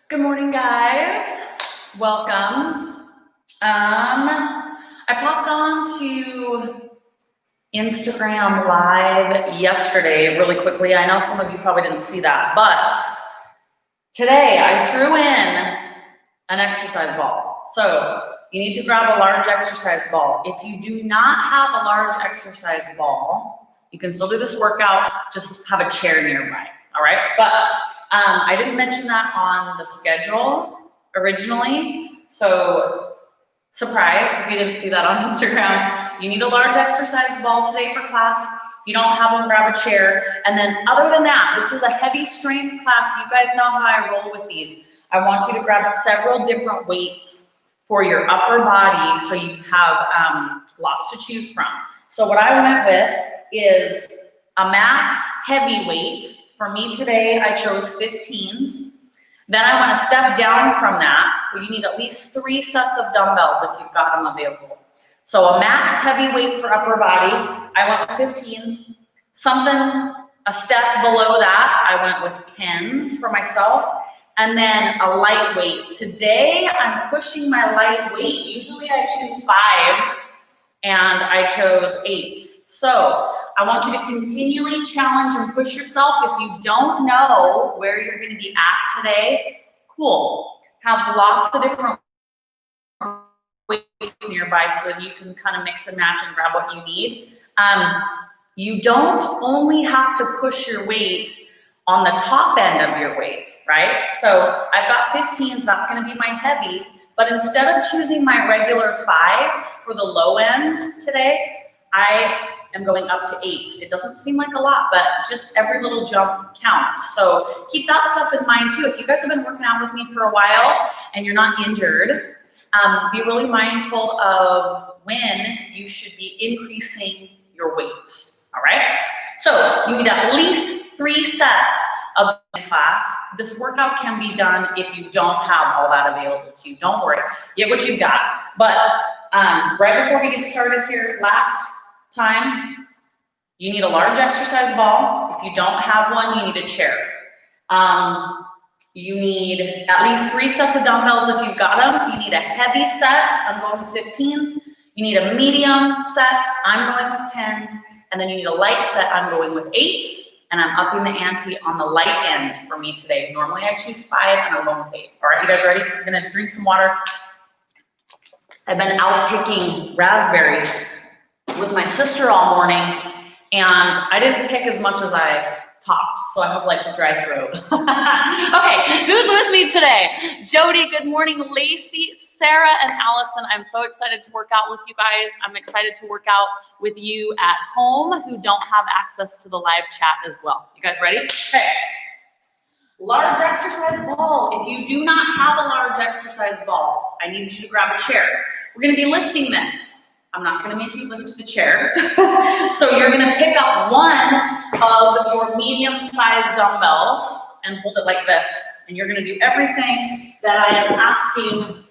Good morning, guys. Welcome. I popped on to Instagram Live yesterday really quickly. I know some of you probably didn't see that, but today I threw in an exercise ball. So you need to grab a large exercise ball. If you do not have a large exercise ball, you can still do this workout, just have a chair nearby, all right? But I didn't mention that on the schedule originally, so surprise if you didn't see that on Instagram. You need a large exercise ball today for class. If you don't have one, grab a chair. And then other than that, this is a heavy strength class. You guys know how I roll with these. I want you to grab several different weights for your upper body so you have lots to choose from. So what I went with is a max heavy weight. For me today, I chose 15s. Then I want to step down from that. So you need at least 3 sets of dumbbells if you've got them available. So a max heavy weight for upper body, I went with 15s. Something a step below that, I went with 10s for myself. And then a light weight. Today, I'm pushing my light weight. Usually I choose 5s, and I chose 8s. So I want you to continually challenge and push yourself. If you don't know where you're going to be at today, cool. Have lots of different weights nearby so that you can kind of mix and match and grab what you need. You don't only have to push your weight on the top end of your weight, right? So I've got 15s, that's going to be my heavy, but instead of choosing my regular 5s for the low end today, I am going up to 8s. It doesn't seem like a lot, but just every little jump counts. So keep that stuff in mind too. If you guys have been working out with me for a while and you're not injured, be really mindful of when you should be increasing your weight, all right? So you need at least 3 sets of class. This workout can be done if you don't have all that available to you. Don't worry, get what you've got. But right before we get started here, last time, you need a large exercise ball. If you don't have one, you need a chair. You need at least 3 sets of dumbbells if you've got them. You need a heavy set. I'm going with 15s. You need a medium set. I'm going with 10s. And then you need a light set. I'm going with 8s. And I'm upping the ante on the light end for me today. Normally I choose 5 and I'm going with 8. All right, you guys ready? I'm gonna drink some water. I've been out picking raspberries with my sister all morning, and I didn't pick as much as I talked, so I have like a dry throat. Okay, who's with me today? Jody, good morning. Lacey, Sarah, and Allison. I'm so excited to work out with you guys. I'm excited to work out with you at home who don't have access to the live chat as well. You guys ready? Okay. Large exercise ball. If you do not have a large exercise ball, I need you to grab a chair. We're going to be lifting this. I'm not going to make you lift the chair. So you're going to pick up one of your medium-sized dumbbells and hold it like this. And you're going to do everything that I am asking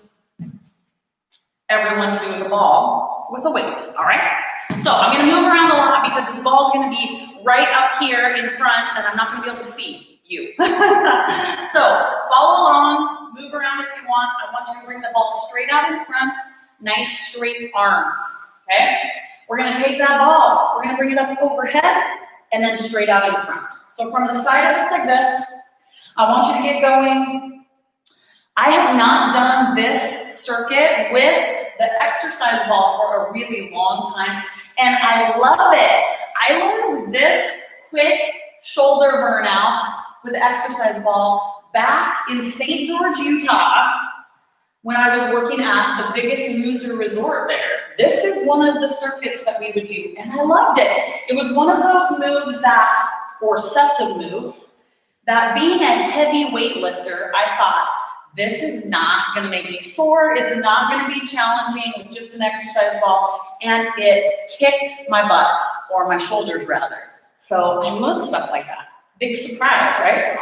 everyone to do with a ball with a weight, all right? So I'm going to move around a lot because this ball is going to be right up here in front, and I'm not going to be able to see you. So follow along, move around if you want. I want you to bring the ball straight out in front. Nice straight arms, okay? We're gonna take that ball, we're gonna bring it up overhead and then straight out in front. So from the side, it looks like this. I want you to get going. I have not done this circuit with the exercise ball for a really long time, and I love it. I learned this quick shoulder burnout with the exercise ball back in St. George, Utah, when I was working at the Biggest Loser resort there. This is one of the circuits that we would do, and I loved it. It was one of those moves that, or sets of moves, that being a heavy weightlifter, I thought, this is not gonna make me sore, it's not gonna be challenging with just an exercise ball, and it kicked my butt, or my shoulders rather. So I love stuff like that. Big surprise, right?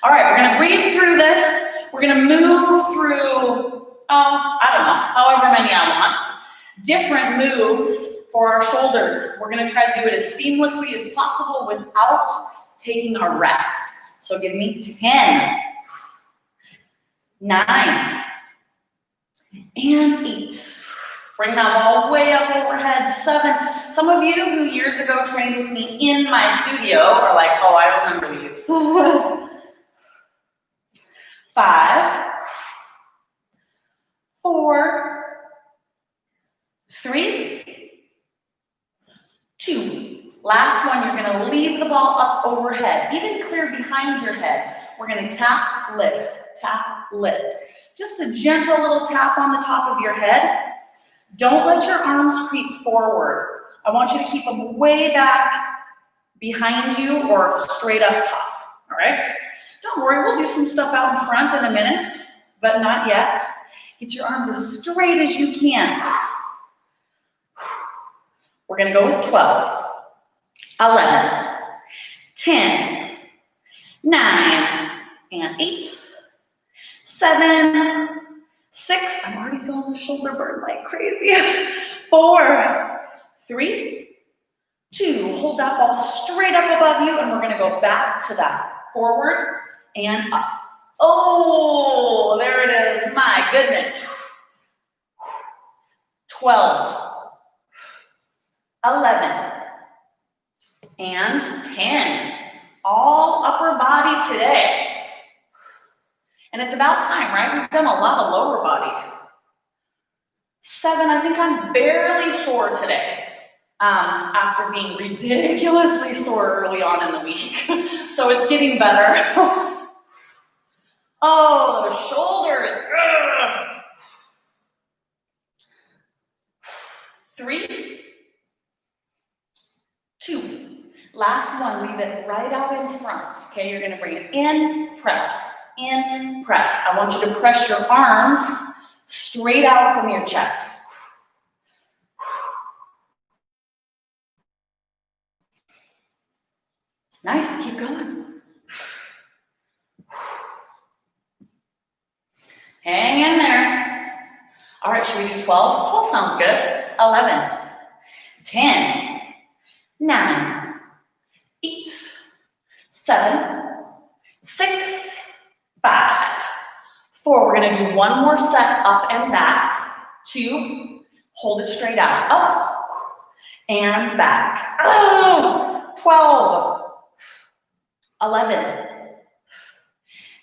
All right, we're gonna breathe through this. We're gonna move through, I don't know, however many I want. Different moves for our shoulders. We're gonna try to do it as seamlessly as possible without taking a rest. So give me 10, 9, and 8. Bring that ball way up overhead. 7. Some of you who years ago trained with me in my studio are like, oh, I remember these. 5, 4, 3, 2. Last one, you're going to leave the ball up overhead, even clear behind your head. We're going to tap, lift, tap, lift. Just a gentle little tap on the top of your head. Don't let your arms creep forward. I want you to keep them way back behind you or straight up top, all right? Don't worry, we'll do some stuff out in front in a minute, but not yet. Get your arms as straight as you can. We're going to go with 12, 11, 10, 9, and 8, 7, 6, I'm already feeling the shoulder burn like crazy. 4, 3, 2, hold that ball straight up above you, and we're going to go back to that. Forward and up. Oh, there it is. My goodness. 12, 11, and 10. All upper body today. And it's about time, right? We've done a lot of lower body. 7, I think I'm barely sore today after being ridiculously sore early on in the week. So it's getting better. Oh, the shoulders. Ugh. 3, 2. Last one, leave it right out in front. Okay, you're gonna bring it in, press. In, press. I want you to press your arms straight out from your chest. Nice, keep going. Hang in there. All right, should we do 12? 12 sounds good. 11, 10, 9, 8, 7, 6, 5, 4. We're going to do one more set up and back. 2, hold it straight out. Up and back. Oh, 12, 11,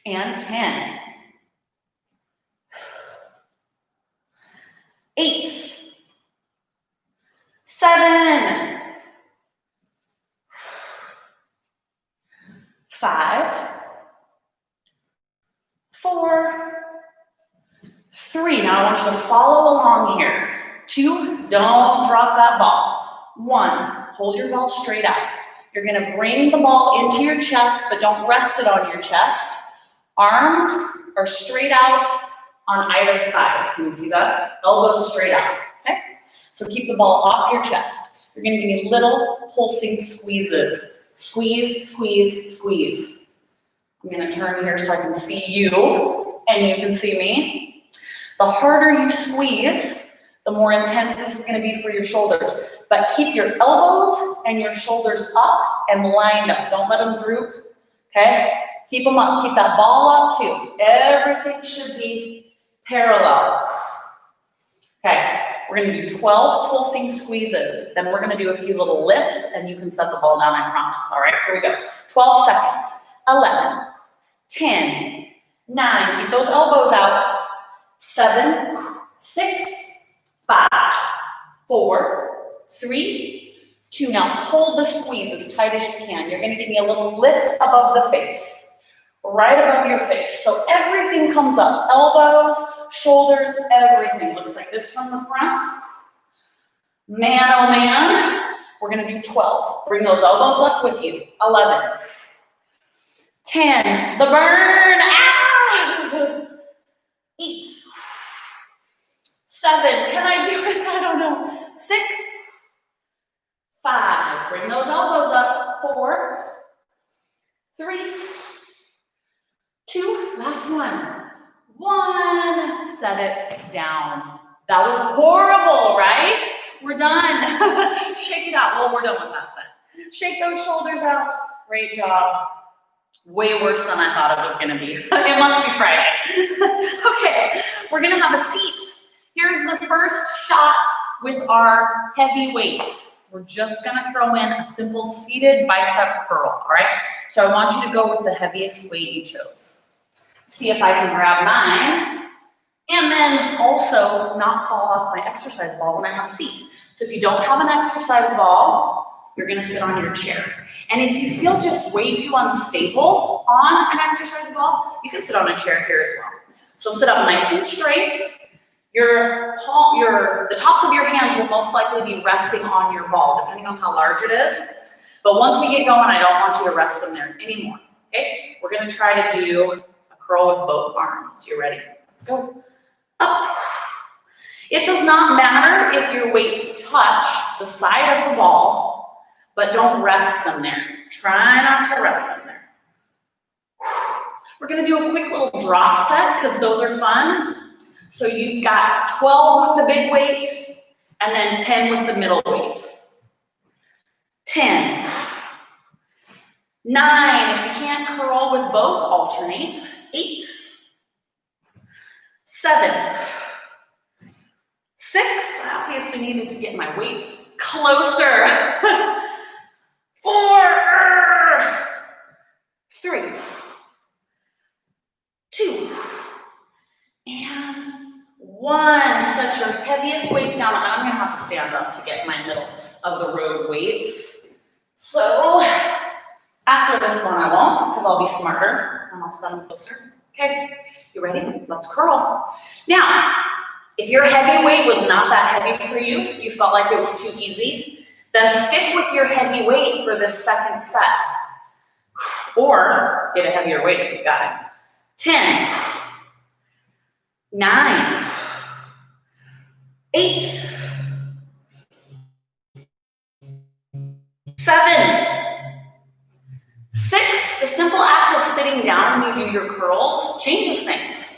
and 10. 8, 7, 5, 4, 3. Now I want you to follow along here. 2, don't drop that ball. 1, hold your ball straight out. You're going to bring the ball into your chest, but don't rest it on your chest. Arms are straight out on either side. Can you see that? Elbows straight out, okay? So keep the ball off your chest. You're going to give me little pulsing squeezes. Squeeze, squeeze, squeeze. I'm going to turn here so I can see you and you can see me. The harder you squeeze, the more intense this is going to be for your shoulders. But keep your elbows and your shoulders up and lined up. Don't let them droop, okay? Keep them up. Keep that ball up too. Everything should be parallel. Okay, we're going to do 12 pulsing squeezes. Then we're going to do a few little lifts and you can set the ball down, I promise. All right, here we go. 12 seconds. 11, 10, 9. Keep those elbows out. 7, 6, 5, 4, 3, 2. Now hold the squeeze as tight as you can. You're going to give me a little lift above the face, right above your face. So everything comes up. Elbows, shoulders, everything. Looks like this from the front. Man, oh man. We're going to do 12. Bring those elbows up with you. 11, 10. The burn. Ah! 8, 7. Can I do it? I don't know. 6, 5. Bring those elbows up. 4, 3, 2. Last one. 1. Set it down. That was horrible, right? We're done. Shake it out. Well, we're done with that set. Shake those shoulders out. Great job. Way worse than I thought it was gonna be. It must be Friday. Okay, we're gonna have a seat. Here's the first shot with our heavy weights. We're just gonna throw in a simple seated bicep curl, all right? So I want you to go with the heaviest weight you chose. See if I can grab mine, and then also not fall off my exercise ball when I'm on a seat. So if you don't have an exercise ball, you're gonna sit on your chair. And if you feel just way too unstable on an exercise ball, you can sit on a chair here as well. So sit up nice and straight. The tops of your hands will most likely be resting on your ball, depending on how large it is. But once we get going, I don't want you to rest them there anymore, okay? We're gonna try to do a curl with both arms. You ready? Let's go. Up. It does not matter if your weights touch the side of the ball, but don't rest them there. Try not to rest them there. We're gonna do a quick little drop set because those are fun. So you've got 12 with the big weight and then 10 with the middle weight. 10. 9, if you can't curl with both, alternate. 8. 7. 6, I obviously needed to get my weights closer. 4. 3. 2. And 1. Set your heaviest weights down. I'm gonna have to stand up to get my middle of the road weights. So after this one I won't, because I'll be smarter and I'll set them closer. Okay, you ready? Let's curl. Now, if your heavy weight was not that heavy for you, you felt like it was too easy, then stick with your heavy weight for this second set. Or get a heavier weight if you got it. 10. 9. 8. 7. 6, the simple act of sitting down when you do your curls changes things.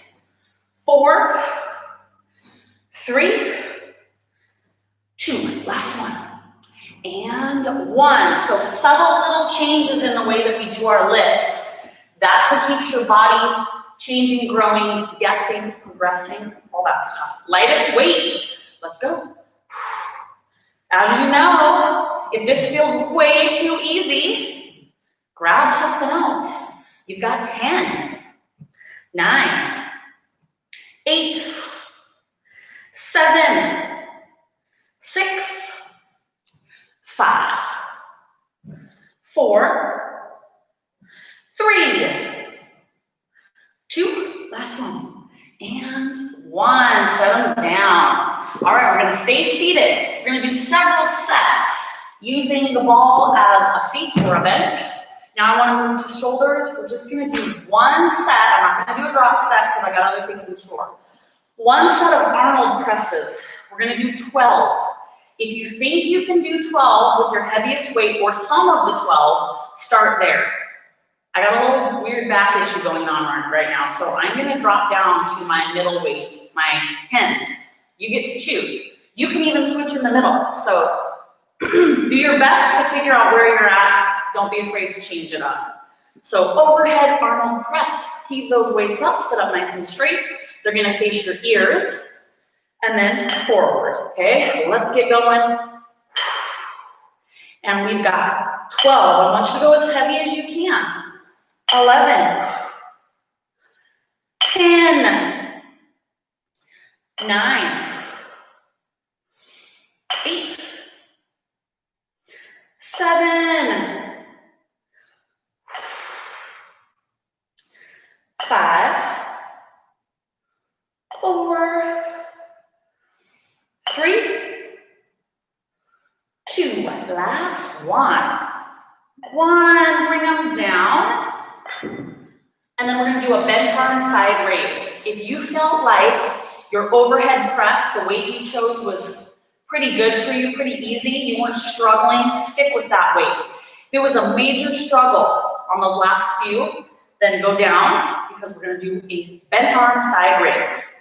4. 3. 2, last one. And 1. So subtle little changes in the way that we do our lifts. That's what keeps your body changing, growing, guessing, progressing, all that stuff. Lightest weight, let's go. As you know, if this feels way too easy, grab something else. You've got 10, 9, 8, 7, 6, 5, 4, 3, 2, last one, and 1. Set them down. All right, we're gonna stay seated. We're gonna do several sets using the ball as a seat or a bench. Now I wanna move to shoulders. We're just gonna do one set. I'm not gonna do a drop set because I got other things in store. One set of Arnold presses. We're gonna do 12. If you think you can do 12 with your heaviest weight or some of the 12, start there. I got a little weird back issue going on right now, so I'm gonna drop down to my middle weight, my 10s. You get to choose. You can even switch in the middle. So do your best to figure out where you're at. Don't be afraid to change it up. So overhead Arnold press. Keep those weights up, sit up nice and straight. They're gonna face your ears, and then forward, okay? Let's get going. And we've got 12. I want you to go as heavy as you can. 11, 10, 9, 8, 7, 5, 4, 3, 2, last one. 1, bring them down. And then we're gonna do a bench arm side raise. If you felt like your overhead press, the weight you chose was pretty good for you, pretty easy, you weren't struggling, stick with that weight. If it was a major struggle on those last few, then go down because we're gonna do a bent arm side raise.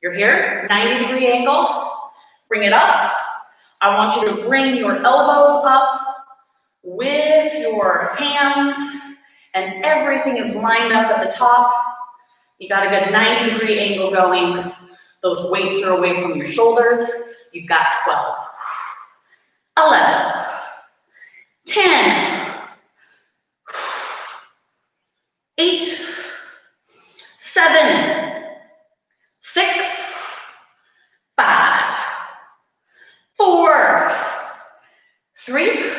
You're here, 90-degree angle, bring it up. I want you to bring your elbows up with your hands and everything is lined up at the top. You got a good 90-degree angle going. Those weights are away from your shoulders. You've got 12, 11, 10, 8, 7, 6, 5, 4, 3,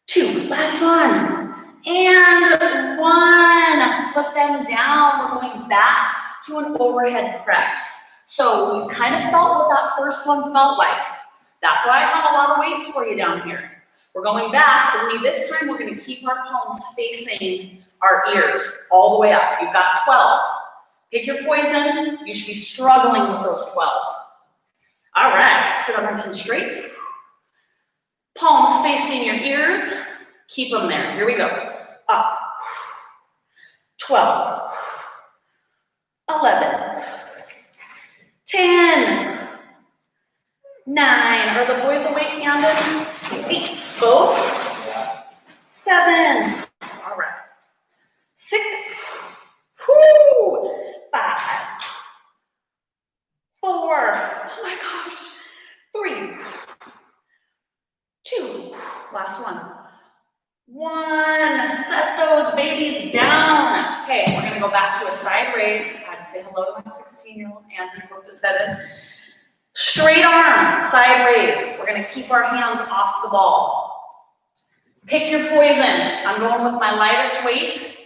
2, last one, and 1. Put them down. We're going back to an overhead press. So you kind of felt what that first one felt like. That's why I have a lot of weights for you down here. We're going back, only this time we're going to keep our palms facing our ears all the way up. You've got 12. Pick your poison. You should be struggling with those 12. All right, sit up nice and straight. Palms facing your ears. Keep them there. Here we go. Up. 12. 11. 10. 9. Are the boys awake, Andon? 8. Both. 7. All right. 6. Whoo! 5. 4. Oh my gosh. 3. 2. Last one. 1. Set those babies down. Okay, we're going to go back to a side raise. I have to say hello to my 16-year-old Andrew. Hope to set it. Straight arm, side raise. We're going to keep our hands off the ball. Pick your poison. I'm going with my lightest weight.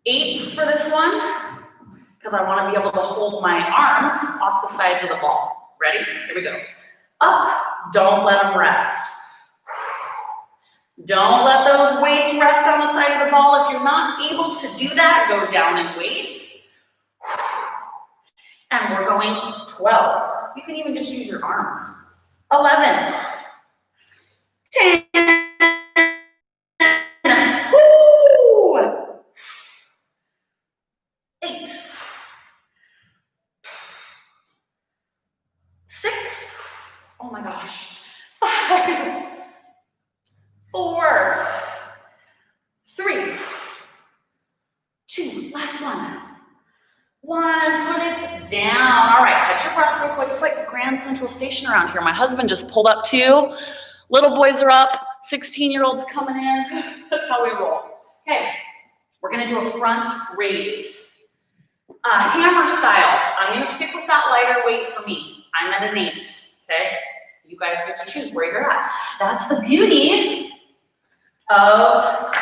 8s for this one, because I want to be able to hold my arms off the sides of the ball. Ready? Here we go. Up. Don't let them rest. Don't let those weights rest on the side of the ball. If you're not able to do that, go down and wait. And we're going 12. You can even just use your arms. 11. 10. Woo! 8. 6. Oh my gosh. 5. 4, 3, 2, last one. 1, put it down. All right, catch your breath real quick. It's like Grand Central Station around here. My husband just pulled up too. Little boys are up, 16-year-olds coming in. That's how we roll. Okay, we're gonna do a front raise. Hammer style. I'm gonna stick with that lighter weight for me. I'm at an 8, okay? You guys get to choose where you're at. That's the beauty of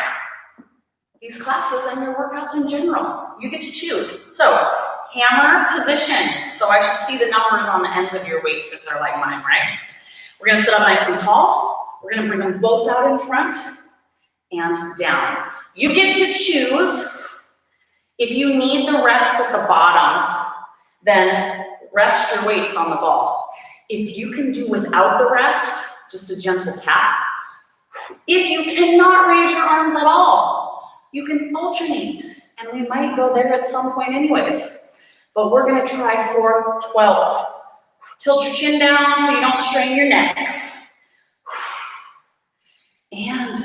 these classes and your workouts in general. You get to choose. So, hammer position. So I should see the numbers on the ends of your weights if they're like mine, right? We're gonna sit up nice and tall. We're gonna bring them both out in front and down. You get to choose. If you need the rest at the bottom, then rest your weights on the ball. If you can do without the rest, just a gentle tap. If you cannot raise your arms at all, you can alternate, and we might go there at some point anyways. But we're gonna try for 12. Tilt your chin down so you don't strain your neck. And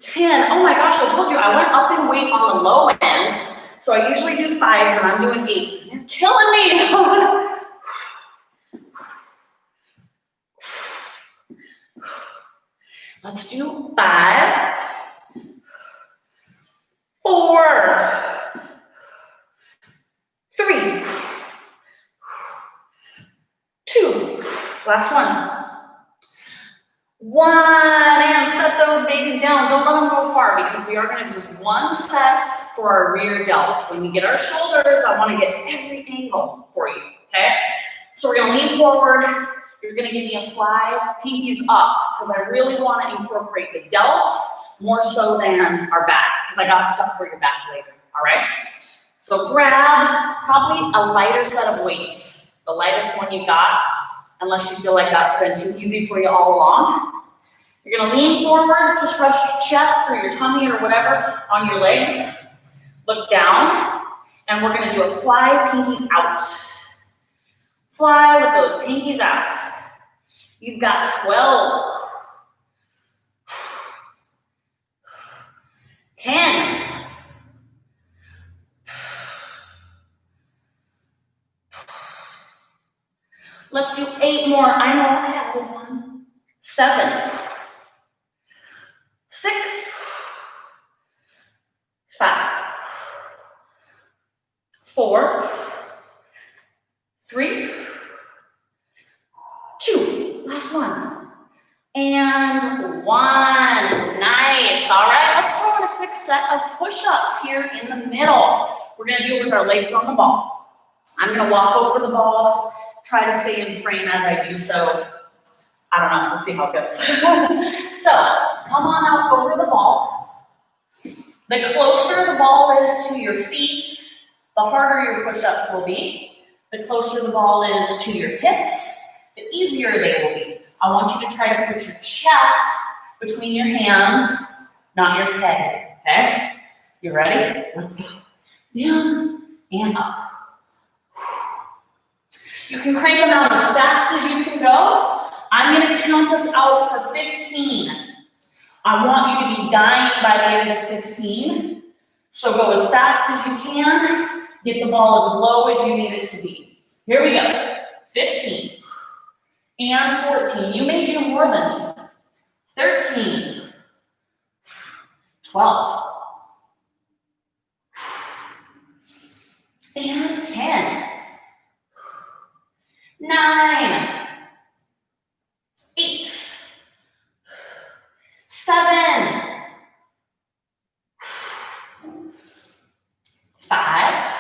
10. Oh my gosh, I told you I went up in weight on the low end. So I usually do 5s and I'm doing 8s. And they're killing me. Let's do 5, 4, 3, 2, last one. 1, and set those babies down. Don't let them go far because we are going to do 1 set for our rear delts. When we get our shoulders, I want to get every angle for you, okay? So we're going to lean forward. You're going to give me a fly, pinkies up, because I really want to incorporate the delts more so than our back, because I got stuff for your back later, all right? So grab probably a lighter set of weights, the lightest one you got, unless you feel like that's been too easy for you all along. You're going to lean forward, just rest your chest or your tummy or whatever on your legs. Look down, and we're going to do a fly, pinkies out. Fly with those pinkies out. You've got 12, 10, Let's do 8 more. I know I added 1. 7, 6, 5, 4, 3, 2, last one, and 1. Nice. All right, let's throw in a quick set of push-ups here in the middle. We're gonna do it with our legs on the ball. I'm gonna walk over the ball, try to stay in frame as I do so. I don't know, we'll see how it goes. So, come on out over the ball. The closer the ball is to your feet, the harder your push-ups will be. The closer the ball is to your hips, the easier they will be. I want you to try to put your chest between your hands, not your head, okay? You ready? Let's go. Down and up. You can crank them out as fast as you can go. I'm gonna count us out for 15. I want you to be dying by the end of 15. So go as fast as you can. Get the ball as low as you need it to be. Here we go. 15 and 14. You may do more than me. 13, 12, and 10, 9, 8, 7, 5,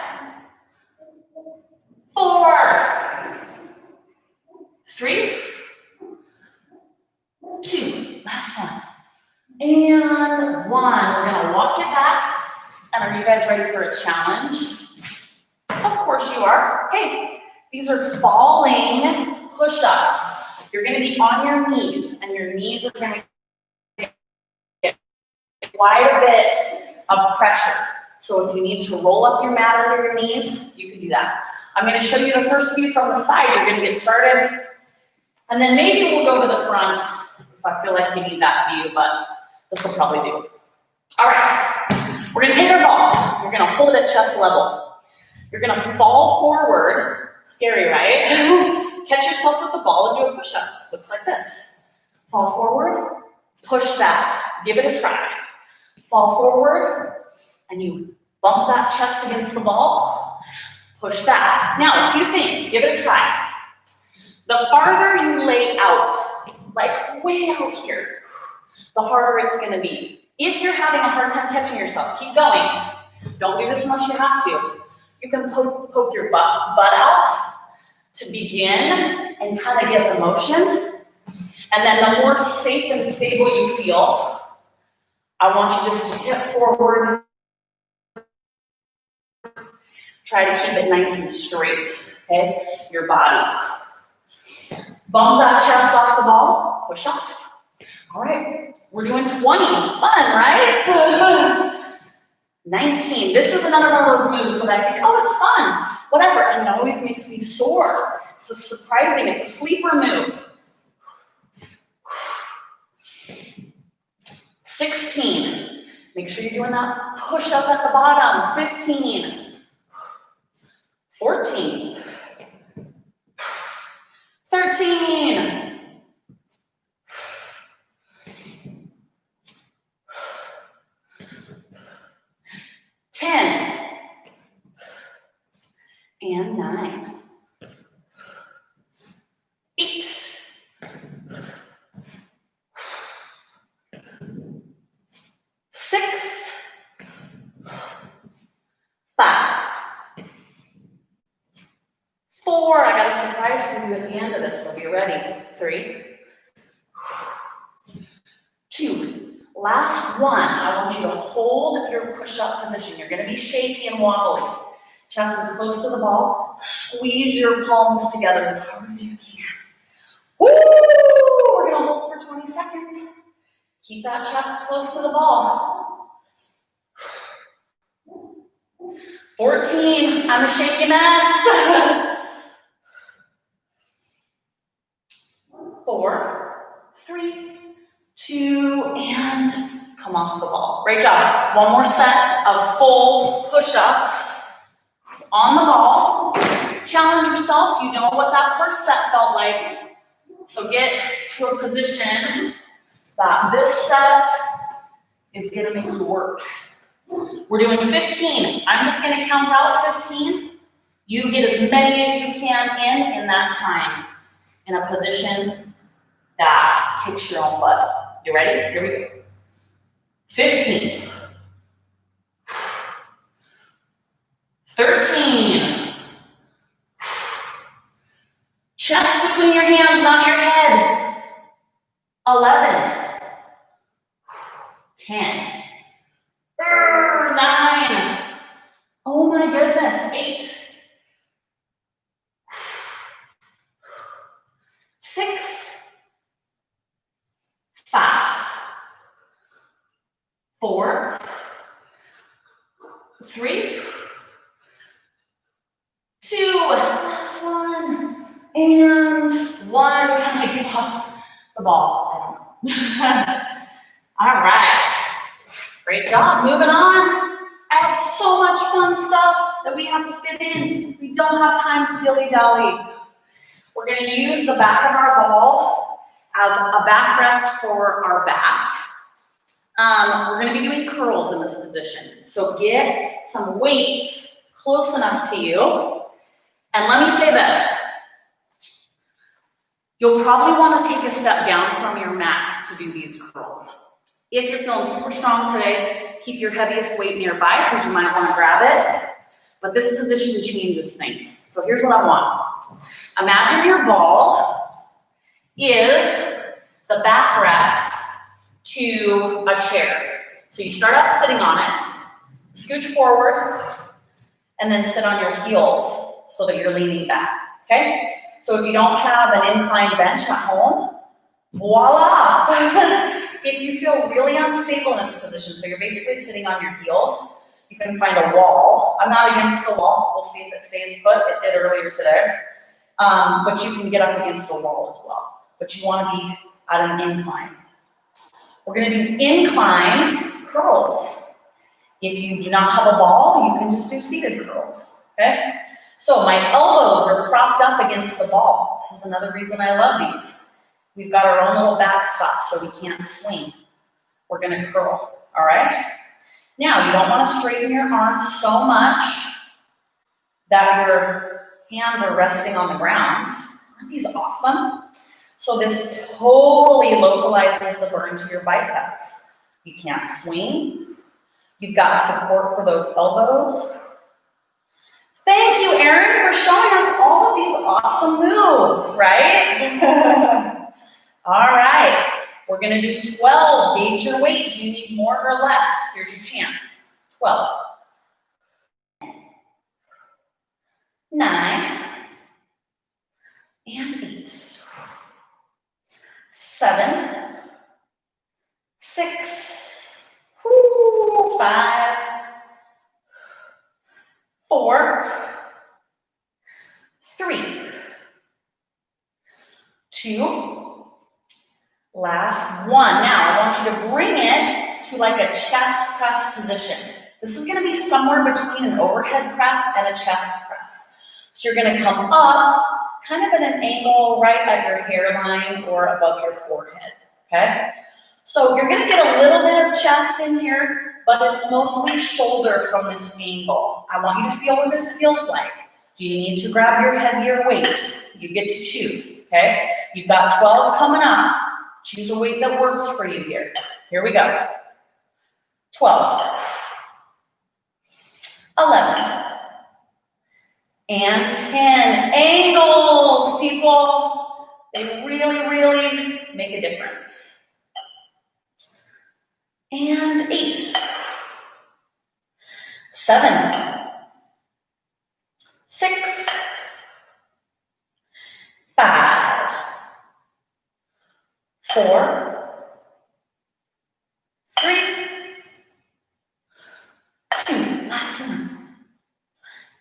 4, 3, 2, last one, and 1. We're gonna walk it back. And are you guys ready for a challenge? Of course you are. Okay, these are falling push-ups. You're gonna be on your knees, and your knees are gonna get quite a bit of pressure. So if you need to roll up your mat under your knees, you can do that. I'm gonna show you the first few from the side. You're gonna get started. And then maybe we'll go to the front if I feel like you need that view, but this will probably do. All right, we're gonna take our ball. You're gonna hold it at chest level. You're gonna fall forward. Scary, right? Catch yourself with the ball and do a push-up. Looks like this. Fall forward, push back. Give it a try. Fall forward, and you bump that chest against the ball. Push back. Now, a few things. Give it a try. The farther you lay out, like way out here, the harder it's gonna be. If you're having a hard time catching yourself, keep going. Don't do this unless you have to. You can poke your butt out to begin and kind of get the motion. And then the more safe and stable you feel, I want you just to tip forward. Try to keep it nice and straight, okay? Your body. Bump that chest off the ball, push off. All right, we're doing 20, fun, right? 19, this is another one of those moves that I think, oh, it's fun, whatever, and it always makes me sore. It's a surprising, it's a sleeper move. 16, make sure you're doing that push up at the bottom. 15, 14, 13, 10, and 9, 8, 6, 5, 4, I got a surprise for you at the end of this, so be ready. 3, 2, last one. I want you to hold your push-up position. You're gonna be shaky and wobbly. Chest is close to the ball. Squeeze your palms together as hard as you can. Woo! We're gonna hold for 20 seconds. Keep that chest close to the ball. 14, I'm a shaky mess. 4, 3, 2, and come off the ball. Great job. One more set of full push-ups on the ball. challenge yourself. You know what that first set felt like. So get to a position that this set is gonna make you work. We're doing 15. I'm just gonna count out 15. You get as many as you can in that time in a position that kicks your own butt. You ready? Here we go. 15. 13. Chest between your hands, not your head. 11. 10. 9. Oh my goodness, 8. 6. 5. 4. 3. 2. Last one. And 1. Can I get off the ball? I don't know. All right. Great job. Moving on. I have so much fun stuff that we have to fit in. We don't have time to dilly-dally. We're going to use the back of our ball as a backrest for our back. We're going to be doing curls in this position. So get some weights close enough to you. And let me say this. You'll probably want to take a step down from your max to do these curls. If you're feeling super strong today, keep your heaviest weight nearby because you might want to grab it. But this position changes things. So here's what I want. Imagine your ball is the backrest to a chair. So you start out sitting on it, scooch forward, and then sit on your heels so that you're leaning back, okay? So if you don't have an inclined bench at home, voila! If you feel really unstable in this position, so you're basically sitting on your heels, you can find a wall. I'm not against the wall. We'll see if it stays put. It did earlier today. But you can get up against a wall as well. But you want to be at an incline. We're going to do incline curls. If you do not have a ball, you can just do seated curls, okay? So my elbows are propped up against the ball. This is another reason I love these. We've got our own little backstop so we can't swing. We're gonna curl, all right? Now, you don't wanna straighten your arms so much that your hands are resting on the ground. Aren't these awesome? So this totally localizes the burn to your biceps. You can't swing. You've got support for those elbows. Thank you, Erin, for showing us all of these awesome moves, right? All right, we're gonna do 12. Gauge your weight. Do you need more or less? Here's your chance. 12. 9. And 8. 7. 6. 5. 4. 3. 2. Last one. Now, I want you to bring it to like a chest press position. This is going to be somewhere between an overhead press and a chest press. So you're going to come up, kind of at an angle right at your hairline or above your forehead, okay? So you're going to get a little bit of chest in here, but it's mostly shoulder from this angle. I want you to feel what this feels like. Do you need to grab your heavier weight? You get to choose, okay? You've got 12 coming up. Choose a weight that works for you here. Here we go. 12. 11. And 10. Angles, people. They really, really make a difference. And 8. 7. 6. 5. 4. 3. 2. Last one.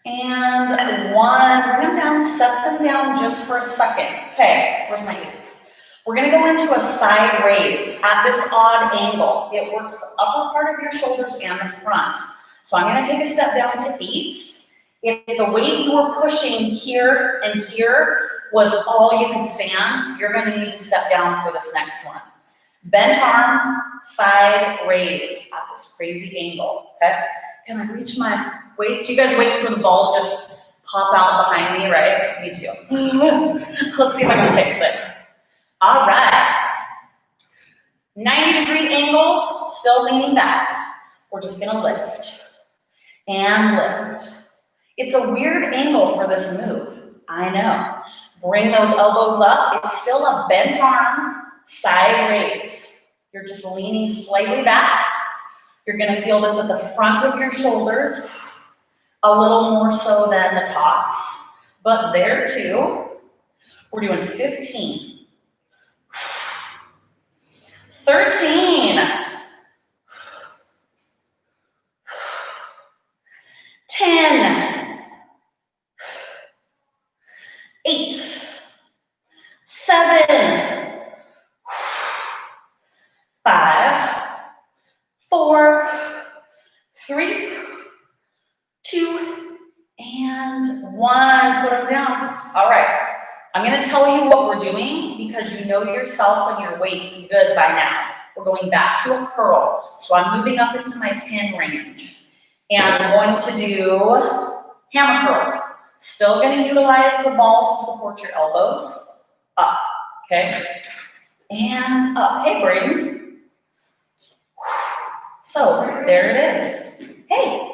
And 1. Bring them down, set them down just for a second. Okay, where's my 8s? We're gonna go into a side raise at this odd angle. It works the upper part of your shoulders and the front. So I'm gonna take a step down to 8s, If the weight you were pushing here and here was all you could stand, you're gonna need to step down for this next one. Bent arm, side raise at this crazy angle, okay? Can I reach my weights? You guys waiting for the ball to just pop out behind me, right? Me too. Let's see if I can fix it. All right. 90-degree angle, still leaning back. We're just gonna lift and lift. It's a weird angle for this move, I know. Bring those elbows up. It's still a bent arm, side raise. You're just leaning slightly back. You're gonna feel this at the front of your shoulders, a little more so than the tops, but there too. We're doing 15, 13, 10, 8, 7, 5, 4, 3, 2, and 1. Put them down. All right. I'm going to tell you what we're doing because you know yourself and your weights good by now. We're going back to a curl. So I'm moving up into my 10 range. And I'm going to do hammer curls. Still going to utilize the ball to support your elbows. Up, okay? And up. Hey, Braden. So there it is. Hey,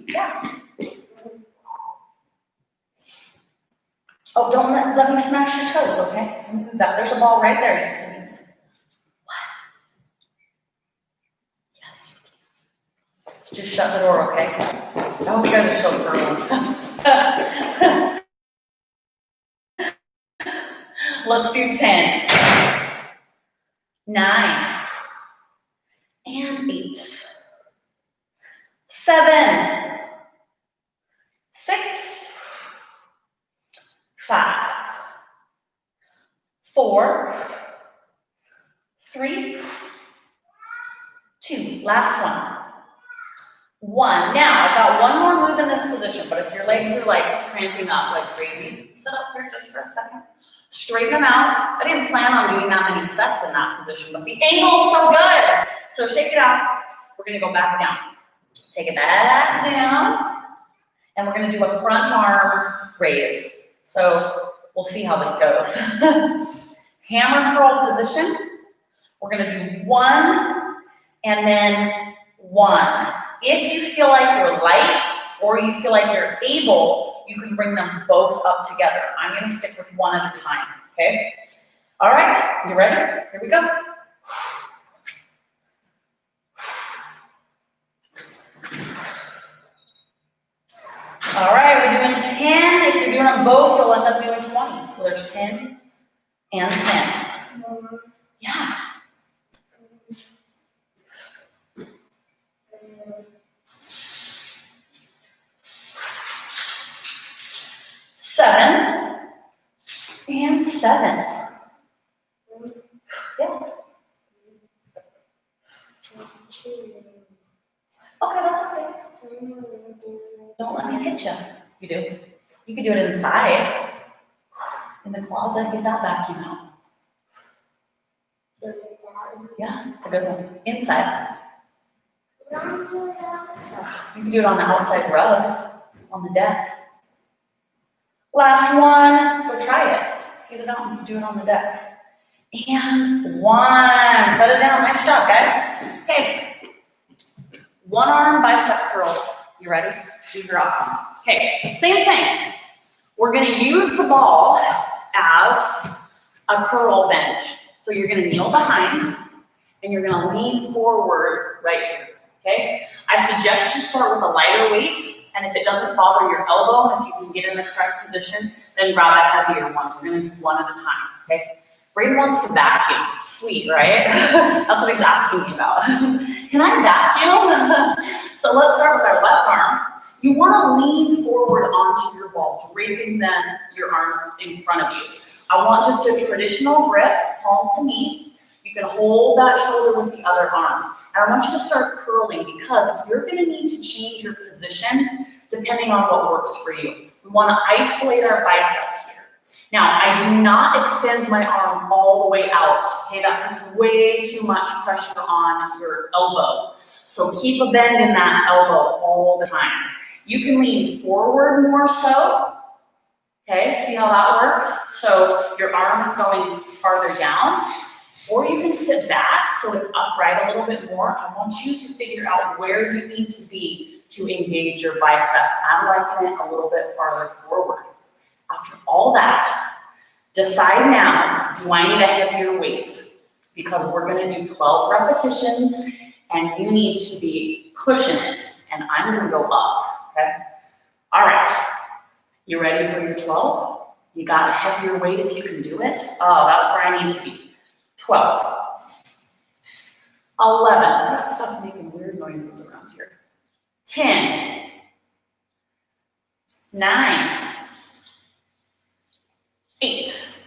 yeah. Oh, don't let me smash your toes, okay? There's a ball right there you can use. What? Yes, you can. Just shut the door, okay? I hope you guys are so curly. Let's do 10, 9, and 8, 7, 6, 5, 4, 3, 2, last one. 1. Now, I've got one more move in this position, but if your legs are like cramping up like crazy, sit up here just for a second. Straighten them out. I didn't plan on doing that many sets in that position, but the angle's so good. So shake it out. We're gonna go back down. Take it back down. And we're gonna do a front arm raise. So we'll see how this goes. Hammer curl position. We're gonna do 1 and then 1. If you feel like you're light or you feel like you're able, you can bring them both up together. I'm gonna stick with 1 at a time, okay? All right, you ready? Here we go. All right, we're doing 10. If you're doing them both, you'll end up doing 20. So there's 10 and 10. Yeah. 7 and 7. Yeah. Okay, that's okay. Don't let me hit you. You do. You could do it inside. In the closet, get that vacuum out. Yeah, it's a good one. Inside. You can do it on the outside rug, on the deck. Last one, go try it. Get it out and do it on the deck. And 1, set it down, nice job, guys. Okay, 1 arm bicep curls. You ready? These are awesome. Okay, same thing. We're gonna use the ball as a curl bench. So you're gonna kneel behind and you're gonna lean forward right here, okay? I suggest you start with a lighter weight, and if it doesn't bother your elbow, and if you can get in the correct position, then grab a heavier one. We're gonna do 1 at a time, okay? Braden wants to vacuum. Sweet, right? That's what he's asking me about. Can I vacuum? So let's start with our left arm. You wanna lean forward onto your ball, draping then your arm in front of you. I want just a traditional grip, palm to knee. You can hold that shoulder with the other arm. And I want you to start curling because you're gonna need to change your position depending on what works for you. We want to isolate our bicep here. Now, I do not extend my arm all the way out, okay? That puts way too much pressure on your elbow. So keep a bend in that elbow all the time. You can lean forward more so, okay? See how that works? So your arm is going farther down, or you can sit back so it's upright a little bit more. I want you to figure out where you need to be to engage your bicep. I'm liking it a little bit farther forward. After all that, decide now, do I need a heavier weight? Because we're gonna do 12 repetitions and you need to be pushing it, and I'm gonna go up, okay? All right, you ready for your 12? You got a heavier weight if you can do it? Oh, that's where I need to be. 12, 11, that stuff making weird noises around here. 10, 9, 8,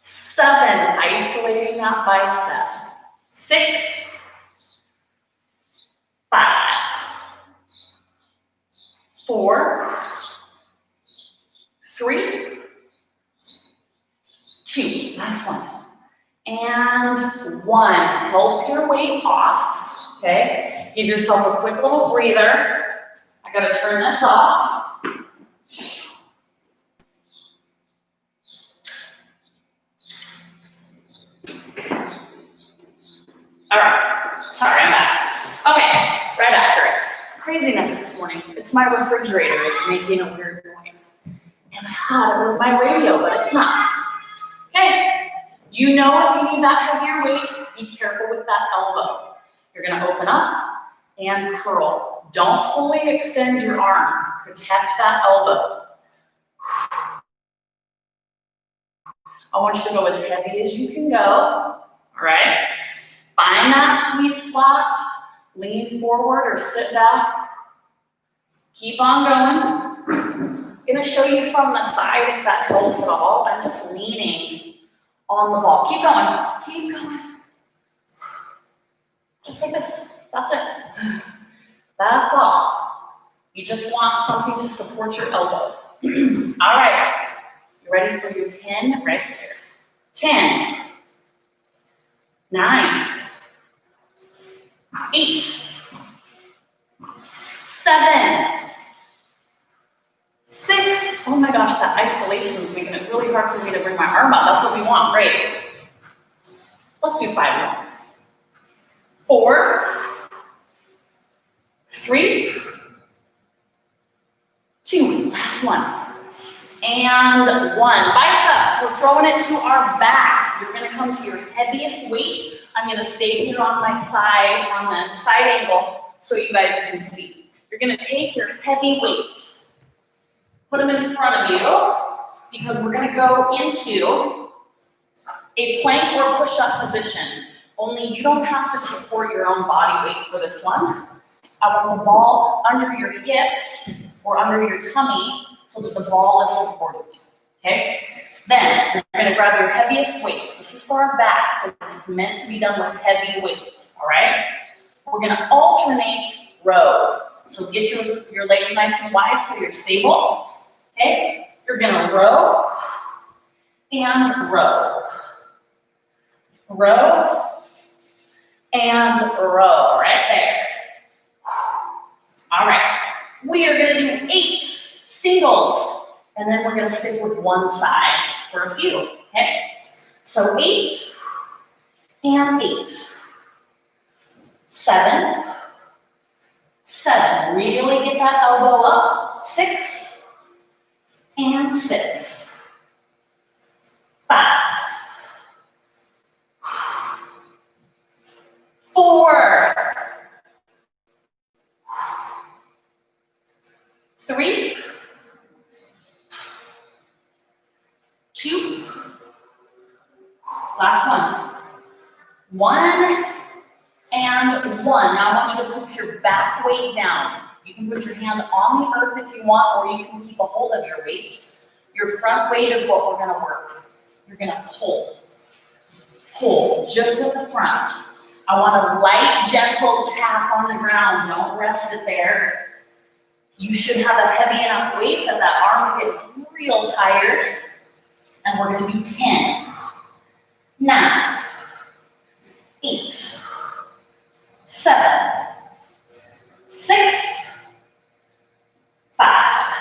7, isolating that bicep. 6, 5, 4, 3, 2, last one, and 1. Help your weight off, okay? Give yourself a quick little breather. I gotta turn this off. All right, sorry, I'm back. Okay, right after it. It's craziness this morning. It's my refrigerator. It's making a weird noise. And I thought it was my radio, but it's not. Okay, you know if you need that heavier weight, be careful with that elbow. You're gonna open up and curl. Don't fully extend your arm. Protect that elbow. I want you to go as heavy as you can go, all right? Find that sweet spot, lean forward or sit back. Keep on going. I'm gonna show you from the side if that helps at all. I'm just leaning on the ball. Keep going, keep going. Just like this, that's it. That's all. You just want something to support your elbow. All right, you ready for your 10? Right here. 10, 9, 8, 7, 6. Oh my gosh, that isolation is making it really hard for me to bring my arm up. That's what we want, great. Let's do 5 more. 4, 3, 2, last one. And 1. Biceps, we're throwing it to our back. You're gonna come to your heaviest weight. I'm gonna stay here on my side, on the side angle, so you guys can see. You're gonna take your heavy weights, put them in front of you, because we're gonna go into a plank or push-up position. Only you don't have to support your own body weight for this one. I want the ball under your hips or under your tummy so that the ball is supporting you, okay? Then, you're gonna grab your heaviest weight. This is for our back, so this is meant to be done with heavy weight, all right? We're gonna alternate row. So get your legs nice and wide so you're stable, okay? You're gonna row and row. Row and row, right there. All right, we are gonna do 8 singles, and then we're gonna stick with one side for a few, okay? So 8 and 8. 7, 7, really get that elbow up. 6 and 6. 5, 4, 3, 2, last one. 1 and 1. Now I want you to put your back weight down. You can put your hand on the earth if you want, or you can keep a hold of your weight. Your front weight is what we're gonna work. You're gonna pull. Pull, just at the front. I want a light, gentle tap on the ground. Don't rest it there. You should have a heavy enough weight that that arm's getting real tired. And we're gonna do 10, 9, 8, 7, 6, 5,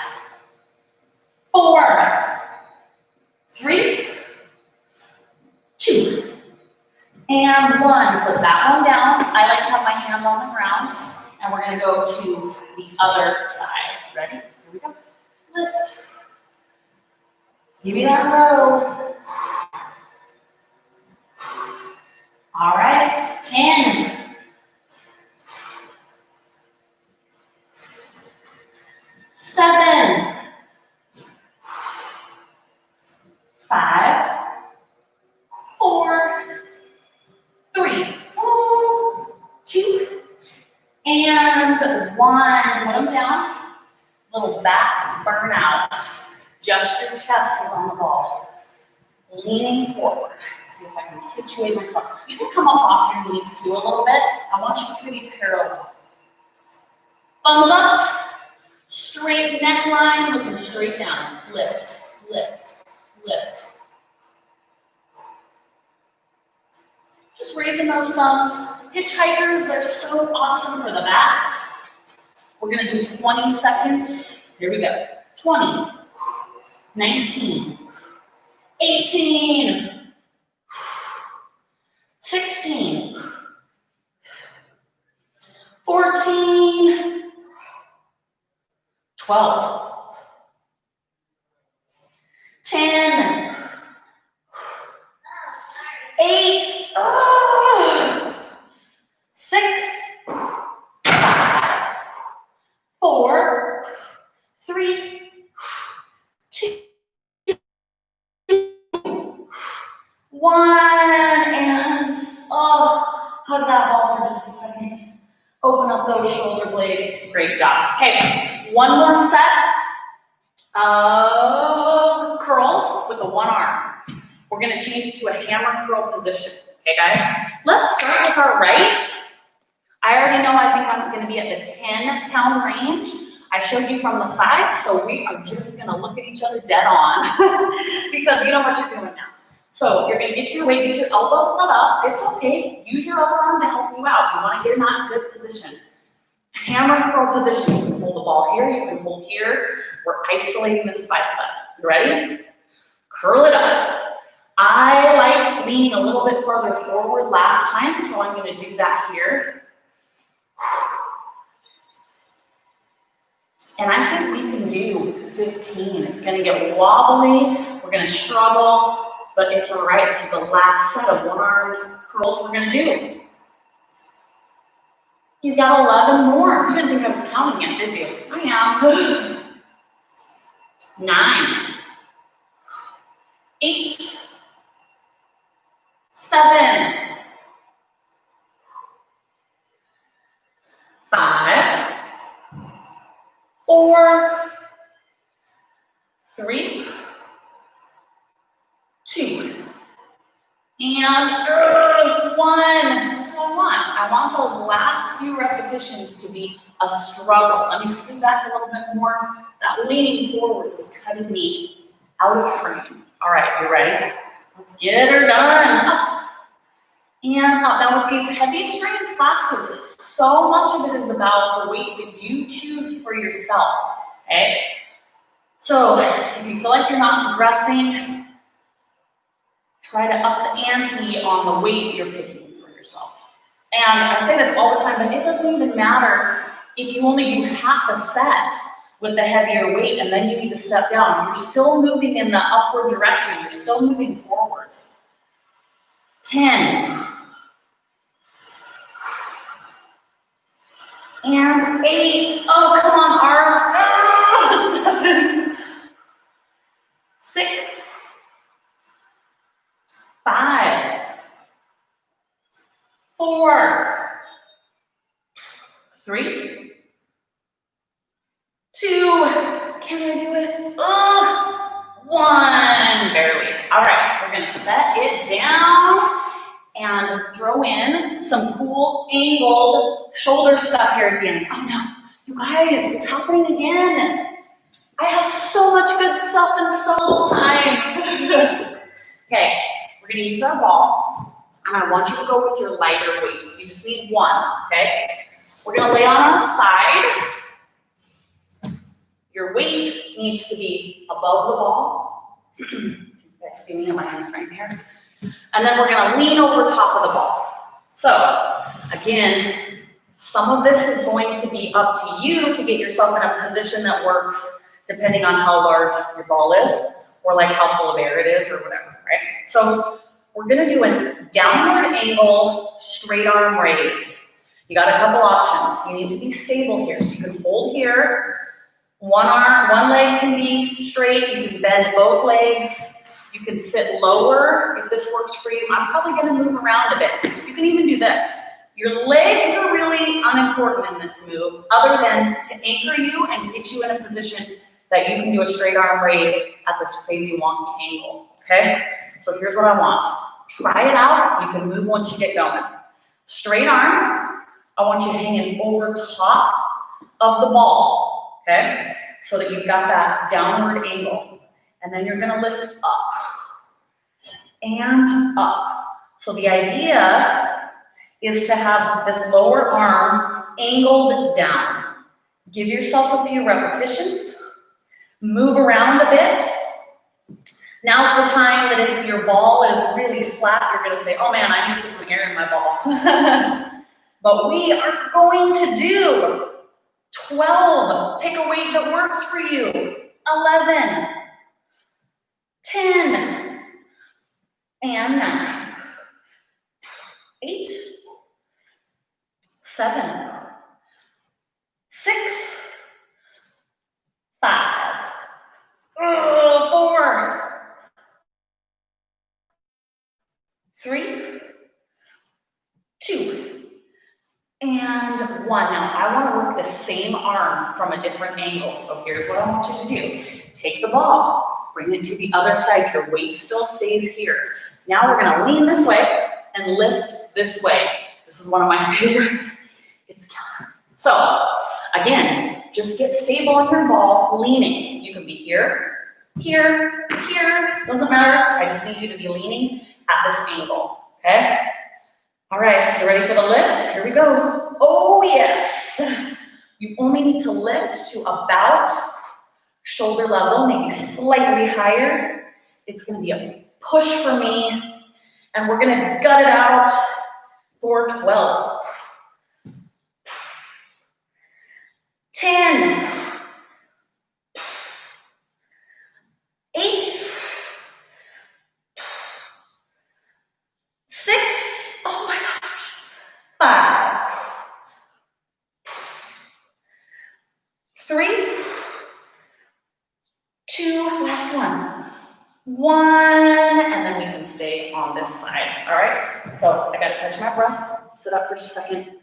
4, 3, 2, and 1. Put that one down. I like to have my hand on the ground, and we're gonna go to the other side. Ready? Here we go. Lift. Give me that row. All right, 10. 7. 5. 4. 3. 2. And 1. Put them down. Little back burnout. Just your chest is on the ball. Leaning forward. See if I can situate myself. You can come up off your knees too a little bit. I want you to be parallel. Thumbs up. Straight neckline, looking straight down. Lift, lift, lift. Just raising those thumbs. Hitchhikers, they're so awesome for the back. We're gonna do 20 seconds. Here we go. 20, 19, 18, 16, 14, 12, 10, 8, 6, 5, 4, 3, 2, 1, and hug that ball for just a second. Open up those shoulder blades. Great job. Okay, one more set of curls with the one arm. We're gonna change it to a hammer curl position. Okay, guys? Let's start with our right. I already know I think I'm gonna be at the 10-pound range. I showed you from the side, so we are just gonna look at each other dead on because you know what you're doing now. So you're gonna get your weight, get your elbows set up. It's okay. Use your other arm to help you out. You wanna get in that good position. Hammer curl position. You can hold the ball here, you can hold here. We're isolating this bicep. You ready? Curl it up. I liked leaning a little bit further forward last time, so I'm gonna do that here. And I think we can do 15. It's gonna get wobbly, we're gonna struggle, but it's all right. This is the last set of one-armed curls we're gonna do. You got 11 more. You didn't think I was counting it, did you? I am. 9, 8, 7, 5, 4, 3, 2, and 1. That's what I want. I want those last few repetitions to be a struggle. Let me scoot back a little bit more. That leaning forward is cutting me out of frame. All right, you ready? Let's get her done. Up and up. Now with these heavy strength classes, so much of it is about the weight that you choose for yourself, okay? So if you feel like you're not progressing, try to up the ante on the weight you're picking for yourself. And I say this all the time, but it doesn't even matter if you only do half a set with the heavier weight and then you need to step down. You're still moving in the upward direction. You're still moving forward. 10. And 8. Oh, come on, arm. 7. 6. 5. 4. 3. 2. Can I do it? 1. Barely. All right, we're gonna set it down and throw in some cool angled shoulder stuff here at the end. Oh no, You guys, it's happening again. I have so much good stuff in so little time. Okay, we're gonna use our ball, and I want you to go with your lighter weight. You just need one, okay? We're gonna lay on our side. Your weight needs to be above the ball. You guys see me in my hand frame here? And then we're gonna lean over top of the ball. So, again, some of this is going to be up to you to get yourself in a position that works depending on how large your ball is, or like how full of air it is, or whatever, right? So, we're gonna do a downward angle, straight arm raise. You got a couple options. You need to be stable here. So you can hold here. One leg can be straight. You can bend both legs. You can sit lower if this works for you. I'm probably gonna move around a bit. You can even do this. Your legs are really unimportant in this move, other than to anchor you and get you in a position that you can do a straight arm raise at this crazy wonky angle, okay? So here's what I want. Try it out. You can move once you get going. Straight arm. I want you hanging over top of the ball, okay? So that you've got that downward angle. And then you're gonna lift up and up. So the idea is to have this lower arm angled down. Give yourself a few repetitions. Move around a bit. Now's the time that if your ball is really flat, you're gonna say, oh man, I need to put some air in my ball. But we are going to do 12. Pick a weight that works for you. 11, 10, and 9, 8, 7, 6, 5, 4, 3, 2, and 1. Now, I want to work the same arm from a different angle. So here's what I want you to do. Take the ball, bring it to the other side. Your weight still stays here. Now we're going to lean this way and lift this way. This is one of my favorites. It's killer. So, again, just get stable on your ball, leaning. You can be here, here, here. Doesn't matter. I just need you to be leaning at this angle, okay? All right, you ready for the lift? Here we go. Oh, yes. You only need to lift to about shoulder level, maybe slightly higher. It's gonna be a push for me, and we're gonna gut it out for 12. 10. 8. 6. Oh my gosh. 5. 3. 2. Last one. 1. And then we can stay on this side. All right. So I got to catch my breath. Sit up for just a second.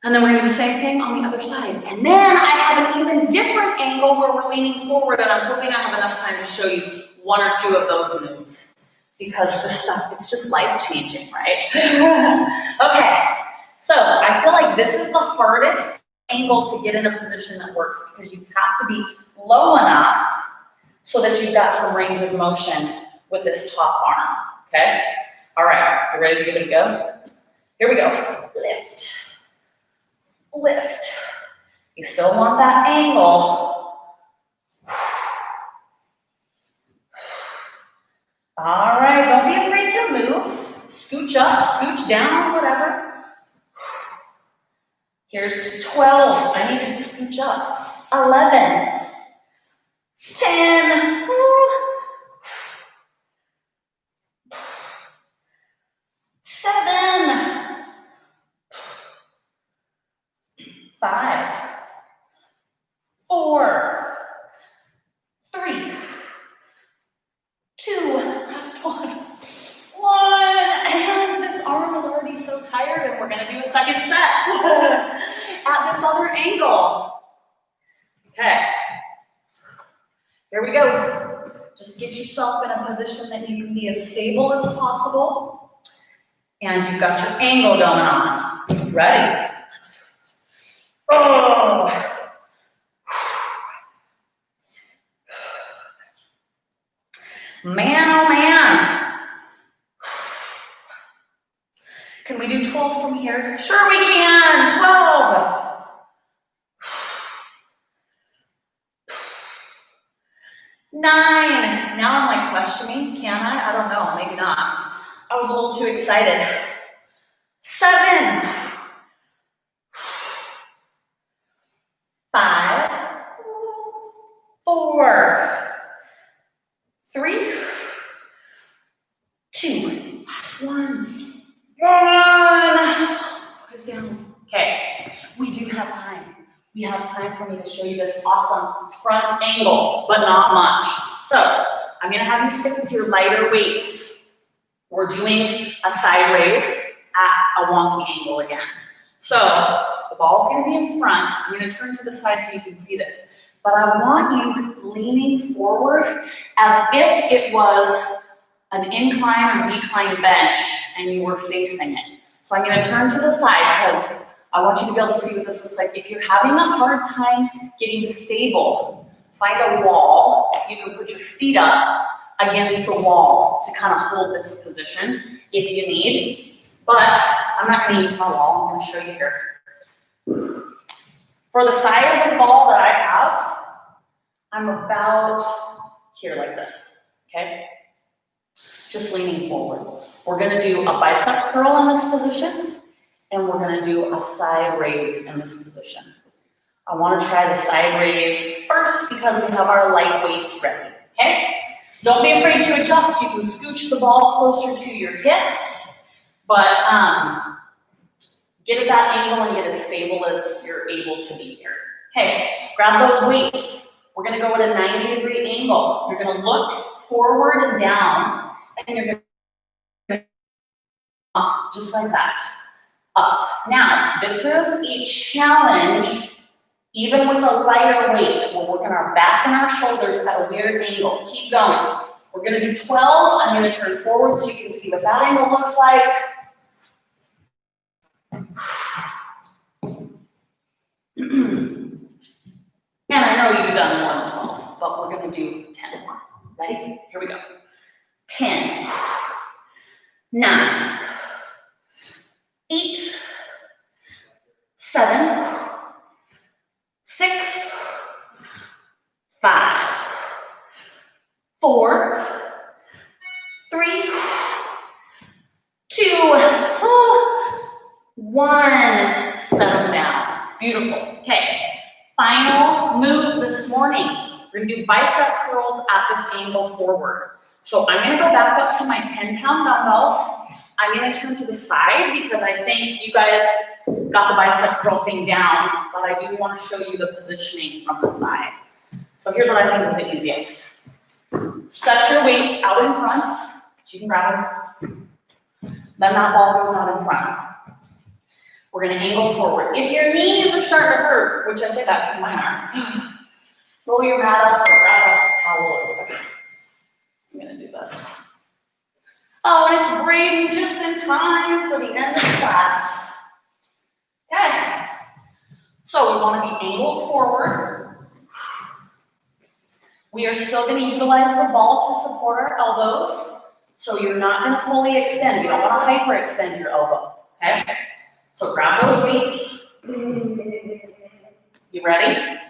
And then we're going to do the same thing on the other side. And then I have an even different angle where we're leaning forward, and I'm hoping I have enough time to show you 1 or 2 of those moves. Because this stuff, it's just life-changing, right? Okay, so I feel like this is the hardest angle to get in a position that works, because you have to be low enough so that you've got some range of motion with this top arm, okay? All right, you ready to give it a go? Here we go. Lift. Lift. You still want that angle. All right, don't be afraid to move. Scooch up, scooch down, whatever. Here's 12. I need you to scooch up. 11. 10. 7. 5. 4. 3. 2. Last one. 1. And this arm is already so tired, and we're going to do a second set at this other angle. Okay. Here we go. Just get yourself in a position that you can be as stable as possible. And you've got your angle going on. Ready? Let's Oh. Man, oh man. Can we do 12 from here? Sure we can, 12. 9. Now I'm like questioning, can I? I don't know, maybe not. I was a little too excited. 7. 5. 4. 3. 2. That's 1. 1. Put it down. Okay, we do have time. We have time for me to show you this awesome front angle, but not much. So I'm gonna have you stick with your lighter weights. We're doing a side raise at a wonky angle again. So the ball's gonna be in front. I'm gonna turn to the side so you can see this. But I want you leaning forward as if it was an incline or decline bench and you were facing it. So I'm gonna turn to the side because I want you to be able to see what this looks like. If you're having a hard time getting stable, find a wall. You can put your feet up against the wall to kind of hold this position if you need. But I'm not gonna use my wall, I'm gonna show you here. For the size of ball that I have, I'm about here like this, okay? Just leaning forward. We're gonna do a bicep curl in this position, and we're gonna do a side raise in this position. I wanna try the side raise first because we have our light weights ready, okay? Don't be afraid to adjust. You can scooch the ball closer to your hips, but get at that angle and get as stable as you're able to be here. Okay, grab those weights. We're gonna go at a 90-degree angle. You're gonna look forward and down, and you're gonna up, just like that. Up. Now, this is a challenge, even with a lighter weight. We're working our back and our shoulders at a weird angle. Keep going. We're gonna do 12. I'm gonna turn forward so you can see what that angle looks like. And I know you've done more than 12, but we're gonna do 10 more. Ready? Here we go. 10, 9, 8, 7, 6, 5, 4, 3, 2, 1. Set them down. Beautiful. Okay. Final move this morning. We're gonna do bicep curls at this angle forward. So I'm gonna go back up to my 10-pound dumbbells. I'm gonna turn to the side because I think you guys got the bicep curl thing down, but I do wanna show you the positioning from the side. So here's what I think is the easiest. Set your weights out in front, so you can grab them. Then that ball goes out in front. We're gonna angle forward. If your knees are starting to hurt, which I say that because mine are, roll your mat up or grab a towel or whatever. I'm gonna do this. Oh, and it's breathing just in time for the end of class. Okay. So we wanna be angled forward. We are still gonna utilize the ball to support our elbows. So you're not gonna fully extend. You don't wanna hyperextend your elbow, okay? So grab those weights. You ready?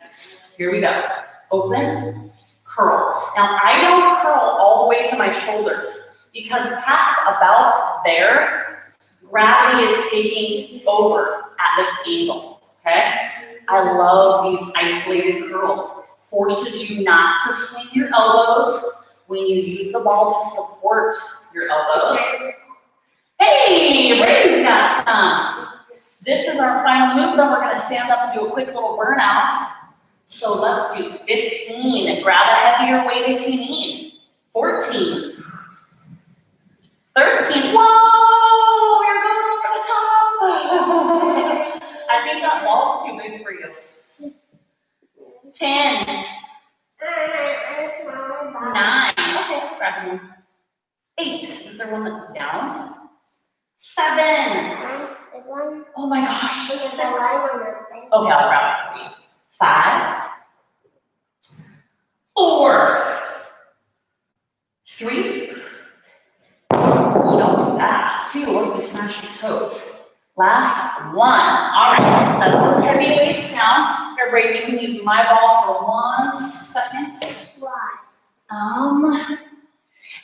Here we go. Open, curl. Now I don't curl all the way to my shoulders because past about there, gravity is taking over at this angle, okay? I love these isolated curls. Forces you not to swing your elbows when you use the ball to support your elbows. Hey, Brayden's got some. This is our final move, then we're gonna stand up and do a quick little burnout. So let's do 15 and grab a heavier weight if you need. 14, 13, whoa, you're going over the top. I think that ball's too big for you. 10, 9, okay, grab one. 8, is there one that's down? 7. Oh my gosh, 6. Okay, I'll grab it for you. 5, 4, 3. Don't do that. 2, what if you smash your toes? Last 1. All right, set those heavy weights down. Here, Brayden, you can use my ball for 1 second.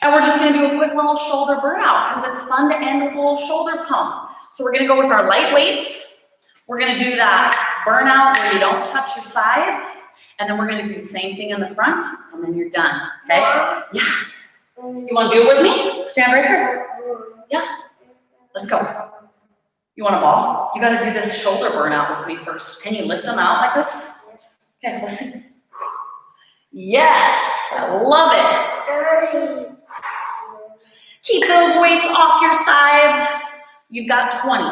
And we're just gonna do a quick little shoulder burnout because it's fun to end with a little shoulder pump. So we're gonna go with our light weights. We're gonna do that burnout where you don't touch your sides. And then we're gonna do the same thing in the front, and then you're done, okay? Yeah. You wanna do it with me? Stand right here. Yeah. Let's go. You want a ball? You gotta do this shoulder burnout with me first. Can you lift them out like this? Okay, let's see. Yes, I love it. Keep those weights off your sides. You've got 20,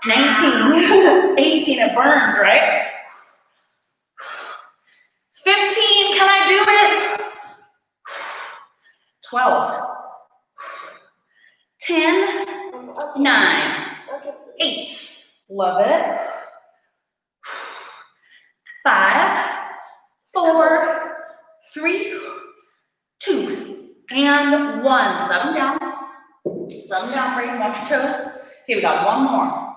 19, 18, it burns, right? 15, can I do it? 12, 10, 9, 8, love it. 5, 4, 3, 2, and 1. Set them down. Set them down, Brayden. Watch your toes. Okay, we got 1 more.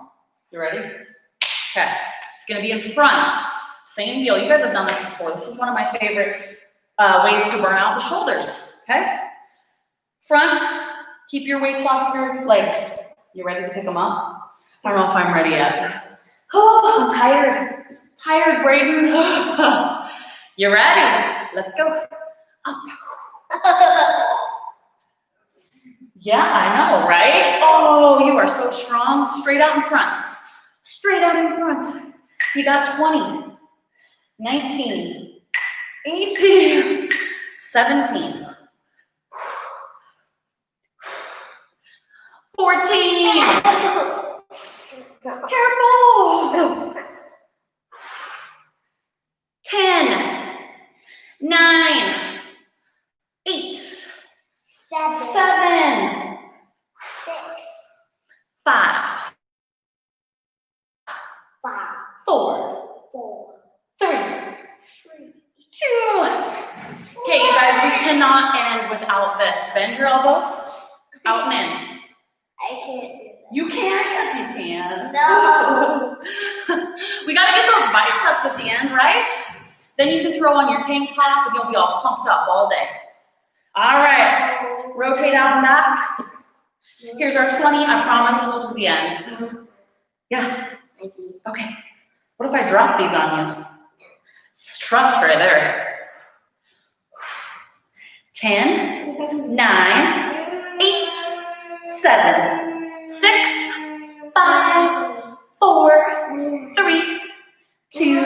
You ready? Okay. It's gonna be in front. Same deal. You guys have done this before. This is one of my favorite ways to burn out the shoulders. Okay? Front. Keep your weights off your legs. You ready to pick them up? I don't know if I'm ready yet. Oh, I'm tired. Tired, Brayden. You ready? Let's go. Up. Yeah, I know, right? Oh, you are so strong. Straight out in front. Straight out in front. You got 20, 19, 18, 17, 14. Careful. 10, 9, 8, 7, 5, 4, 3, 2. Okay, you guys, we cannot end without this. Bend your elbows, out and in. I can't do that. You can? Yes, you can. No. We gotta get those biceps at the end, right? Then you can throw on your tank top and you'll be all pumped up all day. All right, rotate out and back. Here's our 20, I promise this is the end. Yeah, okay. What if I drop these on you? It's trust right there. 10, 9, 8, 7, 6, 5, 4, 3, 2,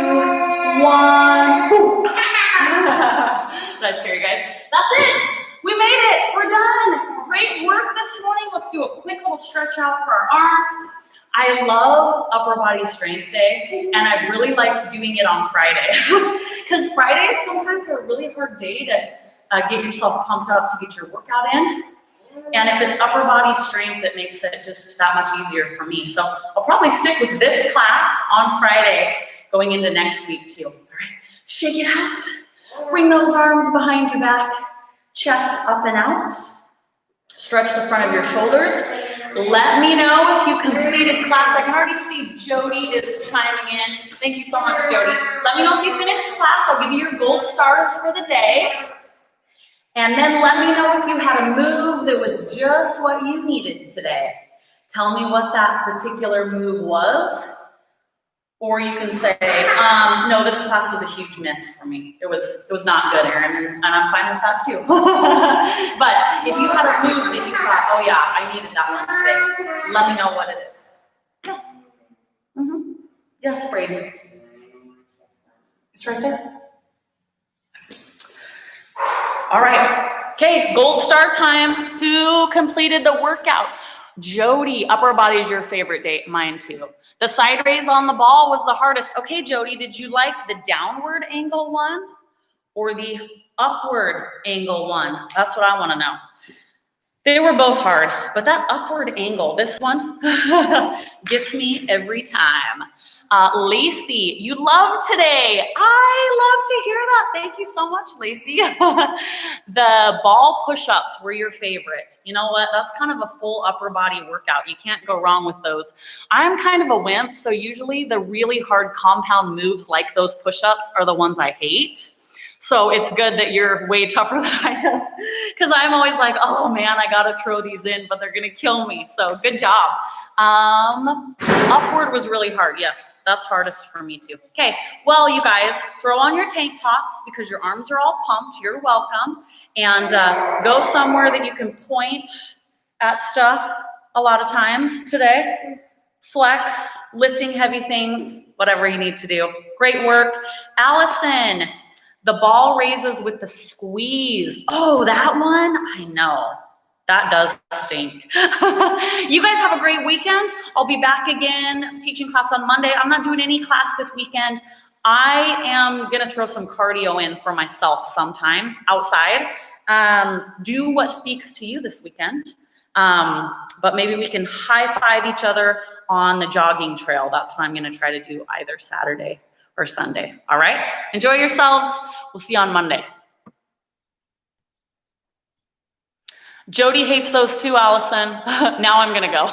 1. Woo. Did I scare you guys? That's it. We made it. We're done. Great work this morning. Let's do a quick little stretch out for our arms. I love upper body strength day, and I've really liked doing it on Friday. Because Friday is sometimes a really hard day to get yourself pumped up to get your workout in. And if it's upper body strength, it makes it just that much easier for me. So I'll probably stick with this class on Friday going into next week too. All right, shake it out. Bring those arms behind your back, chest up and out. Stretch the front of your shoulders. Let me know if you completed class. I can already see Jody is chiming in. Thank you so much, Jody. Let me know if you finished class. I'll give you your gold stars for the day. And then let me know if you had a move that was just what you needed today. Tell me what that particular move was. Or you can say, no, this class was a huge miss for me. It was not good, Erin, and I'm fine with that too. But if you had a move that you thought, oh yeah, I needed that one today, let me know what it is. Yeah. Mm-hmm. Yes, Brayden. It's right there. All right. Okay, gold star time. Who completed the workout? Jody, upper body is your favorite day. Mine too. The side raise on the ball was the hardest. Okay, Jody, did you like the downward angle one or the upward angle one? That's what I want to know. They were both hard, but that upward angle, this one, gets me every time. Lacey, you love today. I love to hear that. Thank you so much, Lacey. The ball push-ups were your favorite. You know what? That's kind of a full upper body workout. You can't go wrong with those. I'm kind of a wimp, so usually the really hard compound moves like those push-ups are the ones I hate. So it's good that you're way tougher than I am, because I'm always like, oh man, I gotta throw these in, but they're gonna kill me. So good job. Upward was really hard. Yes, that's hardest for me too. Okay, well, you guys, throw on your tank tops because your arms are all pumped. You're welcome. And go somewhere that you can point at stuff a lot of times today. Flex, lifting heavy things, whatever you need to do. Great work. Allison. The ball raises with the squeeze. Oh, that one? I know. That does stink. You guys have a great weekend. I'll be back again teaching class on Monday. I'm not doing any class this weekend. I am going to throw some cardio in for myself sometime outside. Do what speaks to you this weekend. But maybe we can high five each other on the jogging trail. That's what I'm going to try to do either Saturday or Sunday. All right? Enjoy yourselves. We'll see you on Monday. Jody hates those too, Allison. Now I'm gonna go.